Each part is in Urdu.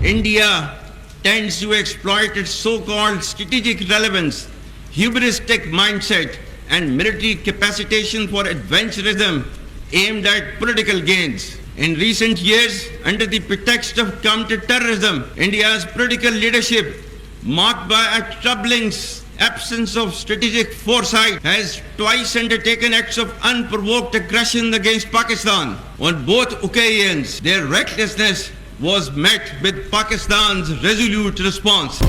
India tends to exploit its so-called strategic relevance, hubristic mindset, and military capacitation for adventurism aimed at political gains. In recent years, under the pretext of counter-terrorism, India's political leadership, marked by a troubling absence of strategic foresight, has twice undertaken acts of unprovoked aggression against Pakistan. On both occasions, their recklessness was met with Pakistan's resolute response.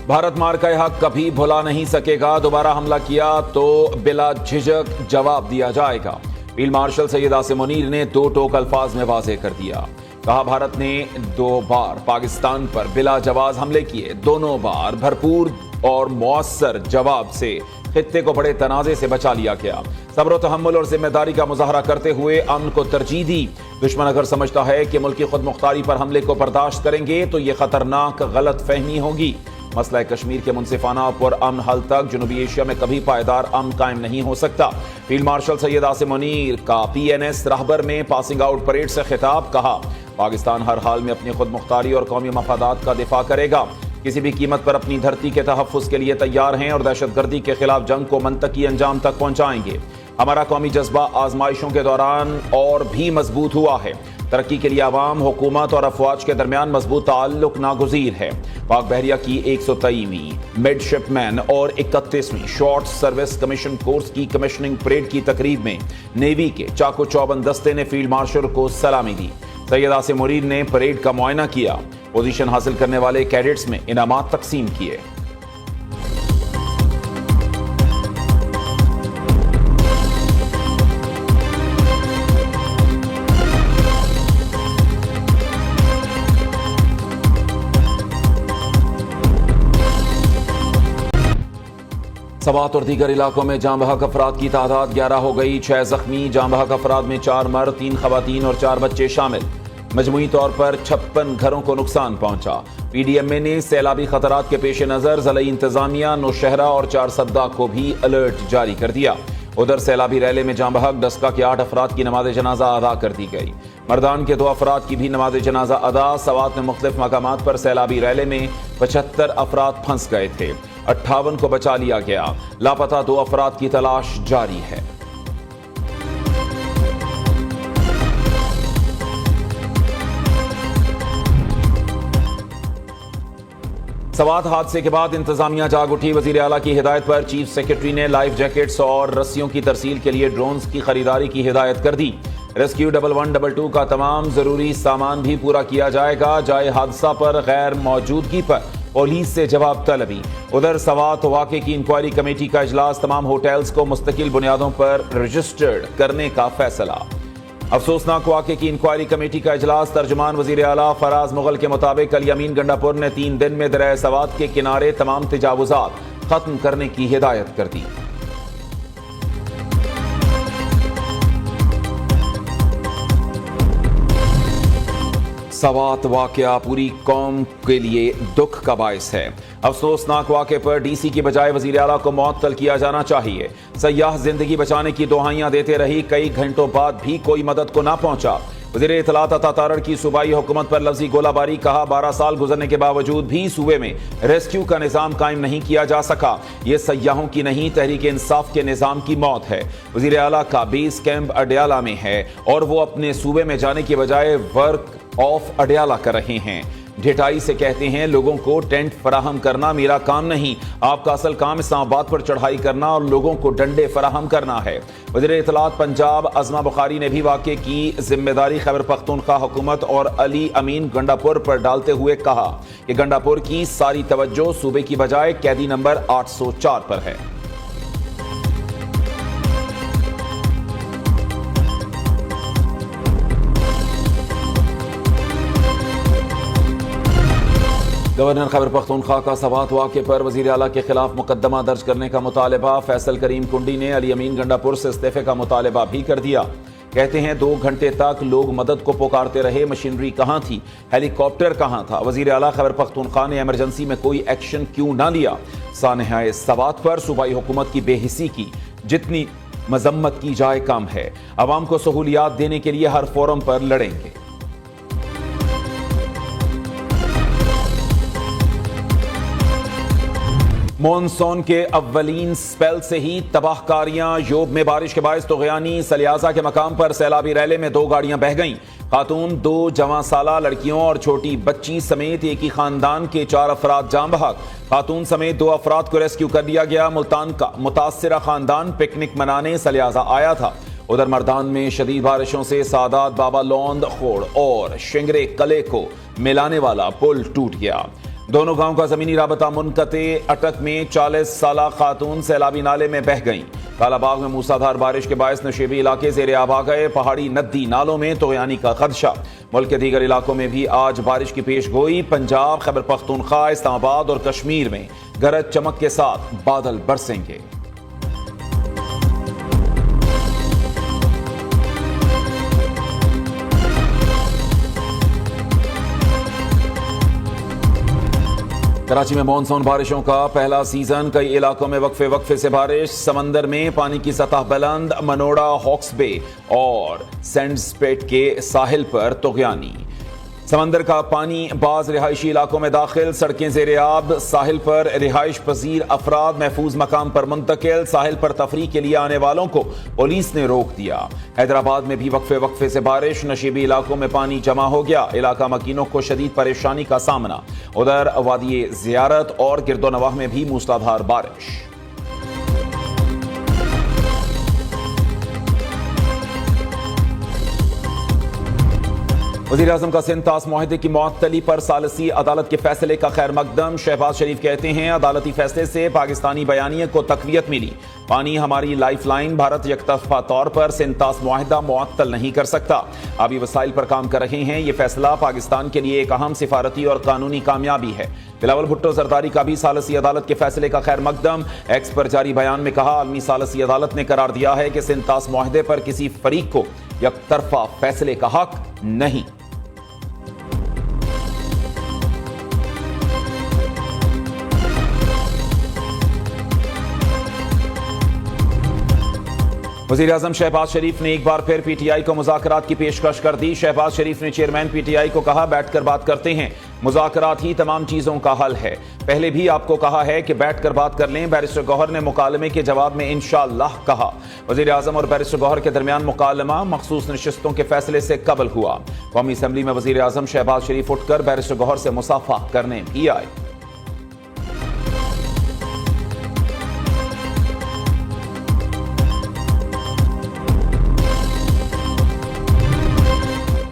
Bharat مار کا حق کبھی بھلا نہیں سکے گا. دوبارہ حملہ کیا تو بلا جھجک جواب دیا جائے گا. فیلڈ مارشل سید عاصم منیر نے دو ٹوک الفاظ میں واضح کر دیا. کہا بھارت نے 2 بار پاکستان پر بلا جواز حملے کیے. دونوں بار بھرپور اور مؤثر جواب سے خطے کو بڑے تنازع سے بچا لیا گیا. صبر و تحمل اور ذمہ داری کا مظاہرہ کرتے ہوئے امن کو ترجیح دی. دشمن اگر سمجھتا ہے کہ ملکی خود مختاری پر حملے کو برداشت کریں گے تو یہ خطرناک غلط فہمی ہوگی. مسئلہ کشمیر کے منصفانہ پر امن حل تک جنوبی ایشیا میں کبھی پائیدار امن قائم نہیں ہو سکتا. فیلڈ مارشل سید عاصم منیر کا PNS رہبر میں پاسنگ آؤٹ پریڈ سے خطاب. کہا پاکستان ہر حال میں اپنی خود مختاری اور قومی مفادات کا دفاع کرے گا. کسی بھی قیمت پر اپنی دھرتی کے تحفظ کے لیے تیار ہیں اور دہشت گردی کے خلاف جنگ کو منطقی انجام تک پہنچائیں گے. ہمارا قومی جذبہ آزمائشوں کے دوران اور بھی مضبوط ہوا ہے. ترقی کے لیے عوام، حکومت اور افواج کے درمیان مضبوط تعلق ناگزیر ہے. پاک بحریہ کی 123ویں مڈ شپ مین اور 31ویں شارٹ سروس کمیشن کورس کی کمیشننگ پریڈ کی تقریب میں نیوی کے چاق و چوبند دستے نے فیلڈ مارشل کو سلامی دی. سید عاصم منیر نے پریڈ کا معائنہ کیا. پوزیشن حاصل کرنے والے کیڈٹس میں انعامات تقسیم کیے. سوات اور دیگر علاقوں میں جاں بحق افراد کی تعداد 11 ہو گئی. 6 زخمی. جاں بحق افراد میں 4 مرد، 3 خواتین اور 4 بچے شامل. مجموعی طور پر 56 گھروں کو نقصان پہنچا. PDMA نے سیلابی خطرات کے پیش نظر ضلعی انتظامیہ، نوشہرہ اور 4 صدہ کو بھی الرٹ جاری کر دیا. ادھر سیلابی ریلے میں جاں بحق ڈسکا کے 8 افراد کی نماز جنازہ ادا کر دی گئی. مردان کے 2 افراد کی بھی نماز جنازہ ادا. سوات میں مختلف مقامات پر سیلابی ریلے میں 75 افراد پھنس گئے تھے. 58 کو بچا لیا گیا. لاپتہ 2 افراد کی تلاش جاری ہے. سوات حادثے کے بعد انتظامیہ جاگ اٹھی. وزیر اعلیٰ کی ہدایت پر چیف سیکرٹری نے لائف جیکٹس اور رسیوں کی ترسیل کے لیے ڈرونز کی خریداری کی ہدایت کر دی. ریسکیو 1122 کا تمام ضروری سامان بھی پورا کیا جائے گا. جائے حادثہ پر غیر موجودگی پر پولیس سے جواب طلبی. ادھر سوات واقعے کی انکوائری کمیٹی کا اجلاس. تمام ہوٹلز کو مستقل بنیادوں پر رجسٹرڈ کرنے کا فیصلہ. افسوسناک واقعے کی انکوائری کمیٹی کا اجلاس. ترجمان وزیر اعلیٰ فراز مغل کے مطابق علی امین گنڈا پور نے 3 دن میں دریائے سوات کے کنارے تمام تجاوزات ختم کرنے کی ہدایت کر دی. سوات واقعہ پوری قوم کے لیے دکھ کا باعث ہے. افسوسناک واقعے پر DC کی بجائے وزیر اعلیٰ کو معطل کیا جانا چاہیے. سیاح زندگی بچانے کی دعائیاں دیتے رہی. کئی گھنٹوں بعد بھی کوئی مدد کو نہ پہنچا. وزیر اطلاعات عطا تارڑ کی صوبائی حکومت پر لفظی گولہ باری. کہا 12 سال گزرنے کے باوجود بھی صوبے میں ریسکیو کا نظام قائم نہیں کیا جا سکا. یہ سیاحوں کی نہیں تحریک انصاف کے نظام کی موت ہے. وزیر اعلیٰ کا بیس کیمپ اڈیالہ میں ہے اور وہ اپنے صوبے میں جانے کی بجائے ورک آف اڈیالہ کر رہے ہیں. ڈھٹائی سے کہتے ہیں لوگوں کو ٹینٹ فراہم کرنا میرا کام نہیں. آپ کا اصل کام اسلام آباد پر چڑھائی کرنا اور لوگوں کو ڈنڈے فراہم کرنا ہے. وزیر اطلاعات پنجاب عظمہ بخاری نے بھی واقعے کی ذمہ داری خیبر پختونخوا حکومت اور علی امین گنڈاپور پر ڈالتے ہوئے کہا کہ گنڈاپور کی ساری توجہ صوبے کی بجائے قیدی نمبر 804 پر ہے. گورنر خیبر پختونخوا کا سوات واقعے پر وزیر اعلیٰ کے خلاف مقدمہ درج کرنے کا مطالبہ. فیصل کریم کنڈی نے علی امین گنڈاپور سے استعفے کا مطالبہ بھی کر دیا. کہتے ہیں 2 گھنٹے تک لوگ مدد کو پکارتے رہے. مشینری کہاں تھی؟ ہیلی کاپٹر کہاں تھا؟ وزیر اعلیٰ خیبر پختونخوا نے ایمرجنسی میں کوئی ایکشن کیوں نہ لیا؟ سانحہ سوات پر صوبائی حکومت کی بے حسی کی جتنی مذمت کی جائے کم ہے. عوام کو سہولیات دینے کے لیے ہر فورم پر لڑیں گے. مونسون کے اولین سپیل سے ہی تباہ کاریاں، یوب میں بارش کے باعث طغیانی سلیازہ کے مقام پر سیلابی ریلے میں 2 گاڑیاں بہہ گئیں۔ خاتون، 2 جواں سالہ لڑکیوں اور چھوٹی بچی سمیت ایک ہی خاندان کے 4 افراد جاں بحق۔ خاتون سمیت 2 افراد کو ریسکیو کر لیا گیا۔ ملتان کا متاثرہ خاندان پکنک منانے سلیازہ آیا تھا۔ ادھر مردان میں شدید بارشوں سے سعادات بابا لوند خوڑ اور شنگرے قلعے کو ملانے والا پل ٹوٹ گیا۔ دونوں گاؤں کا زمینی رابطہ منقطع۔ اٹک میں 40 سالہ خاتون سیلابی نالے میں بہہ گئیں۔ کالا باغ میں موسلادھار بارش کے باعث نشیبی علاقے زیر آب آ گئے۔ پہاڑی ندی نالوں میں طغیانی کا خدشہ۔ ملک کے دیگر علاقوں میں بھی آج بارش کی پیش گوئی۔ پنجاب، خیبر پختونخوا، اسلام آباد اور کشمیر میں گرج چمک کے ساتھ بادل برسیں گے۔ کراچی میں مانسون بارشوں کا پہلا سیزن، کئی علاقوں میں وقفے سے بارش۔ سمندر میں پانی کی سطح بلند، منوڑا، ہاکس بے اور سینڈز پیٹ کے ساحل پر طغیانی۔ سمندر کا پانی بعض رہائشی علاقوں میں داخل، سڑکیں زیر آب، ساحل پر رہائش پذیر افراد محفوظ مقام پر منتقل۔ ساحل پر تفریح کے لیے آنے والوں کو پولیس نے روک دیا۔ حیدرآباد میں بھی وقفے سے بارش، نشیبی علاقوں میں پانی جمع ہو گیا، علاقہ مکینوں کو شدید پریشانی کا سامنا۔ ادھر وادی زیارت اور گرد و نواح میں بھی موسلادھار بارش۔ وزیر اعظم کا سندھ طاس معاہدے کی معطلی پر ثالثی عدالت کے فیصلے کا خیر مقدم۔ شہباز شریف کہتے ہیں عدالتی فیصلے سے پاکستانی بیانیے کو تقویت ملی۔ پانی ہماری لائف لائن، بھارت یک طرفہ طور پر سندھ طاس معاہدہ معطل نہیں کر سکتا۔ آبی وسائل پر کام کر رہے ہیں، یہ فیصلہ پاکستان کے لیے ایک اہم سفارتی اور قانونی کامیابی ہے۔ بلاول بھٹو زرداری کا بھی ثالثی عدالت کے فیصلے کا خیر مقدم۔ ایکس پر جاری بیان میں کہا عالمی ثالثی عدالت نے قرار دیا ہے کہ سندھ طاس معاہدے پر کسی فریق کو یک طرفہ فیصلے کا حق نہیں۔ وزیر اعظم شہباز شریف نے ایک بار پھر پی ٹی آئی کو مذاکرات کی پیشکش کر دی۔ شہباز شریف نے چیئرمین پی ٹی آئی کو کہا بیٹھ کر بات کرتے ہیں، مذاکرات ہی تمام چیزوں کا حل ہے۔ پہلے بھی آپ کو کہا ہے کہ بیٹھ کر بات کر لیں۔ بیرسٹر گوہر نے مکالمے کے جواب میں انشاءاللہ کہا۔ وزیر اعظم اور بیرسٹر گوہر کے درمیان مکالمہ مخصوص نشستوں کے فیصلے سے قبل ہوا۔ قومی اسمبلی میں وزیر اعظم شہباز شریف اٹھ کر بیرسٹر گوہر سے مصافحہ کرنے بھی آئے۔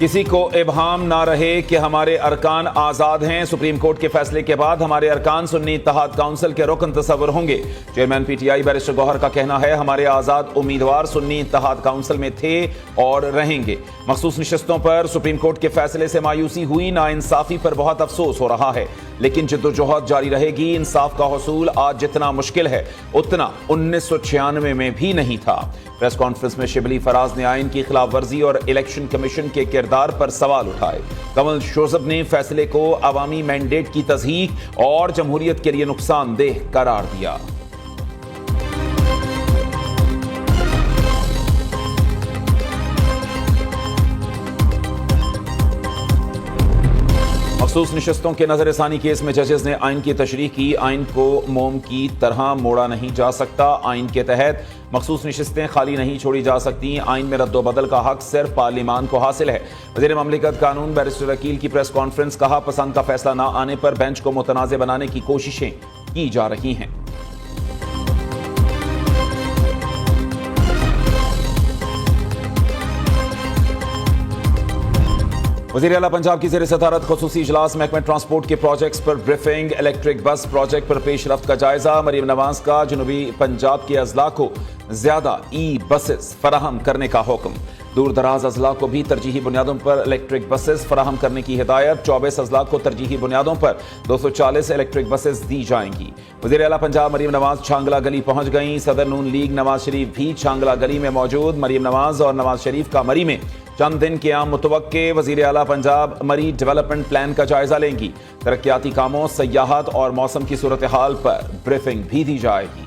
کسی کو ابہام نہ رہے کہ ہمارے ارکان آزاد ہیں۔ سپریم کورٹ کے فیصلے کے بعد ہمارے ارکان سنی اتحاد کونسل کے رکن تصور ہوں گے۔ Chairman P T I barrister Gohar کا کہنا ہے ہمارے آزاد امیدوار سنی اتحاد کونسل میں تھے اور رہیں گے۔ مخصوص نشستوں پر سپریم کورٹ کے فیصلے سے مایوسی ہوئی، ناانصافی پر بہت افسوس ہو رہا ہے، لیکن جدوجہد جاری رہے گی۔ انصاف کا حصول آج جتنا مشکل ہے اتنا 1996 میں بھی نہیں تھا۔ پریس کانفرنس میں شبلی فراز نے آئین کی خلاف ورزی اور الیکشن کمیشن کے کردار پر سوال اٹھائے۔ کنول شوذب نے فیصلے کو عوامی مینڈیٹ کی تضحیک اور جمہوریت کے لیے نقصان دہ قرار دیا۔ مخصوص نشستوں کے نظر ثانی کیس میں ججز نے آئین کی تشریح کی۔ آئین کو موم کی طرح موڑا نہیں جا سکتا۔ آئین کے تحت مخصوص نشستیں خالی نہیں چھوڑی جا سکتی۔ آئین میں رد و بدل کا حق صرف پارلیمان کو حاصل ہے۔ وزیر مملکت قانون بیرسٹر عقیل کی پریس کانفرنس، کہا پسند کا فیصلہ نہ آنے پر بینچ کو متنازع بنانے کی کوششیں کی جا رہی ہیں۔ وزیر اعلیٰ پنجاب کی زیر صدارت خصوصی اجلاس، محکمہ ٹرانسپورٹ کے پروجیکٹس پر بریفنگ، الیکٹرک بس پروجیکٹ پر پیش رفت کا جائزہ۔ مریم نواز کا جنوبی پنجاب کے اضلاع کو زیادہ ای بسز فراہم کرنے کا حکم۔ دور دراز اضلاع کو بھی ترجیحی بنیادوں پر الیکٹرک بسز فراہم کرنے کی ہدایت۔ 24 اضلاع کو ترجیحی بنیادوں پر 240 الیکٹرک بسز دی جائیں گی۔ وزیر اعلیٰ پنجاب مریم نواز چھانگلہ گلی پہنچ گئیں۔ صدر نون لیگ نواز شریف بھی چھانگلہ گلی میں موجود۔ مریم نواز اور نواز شریف کا مری میں چند دن قیام متوقع۔ وزیر اعلیٰ پنجاب مری ڈیولپمنٹ پلان کا جائزہ لیں گی۔ ترقیاتی کاموں، سیاحت اور موسم کی صورتحال پر بریفنگ بھی دی جائے گی۔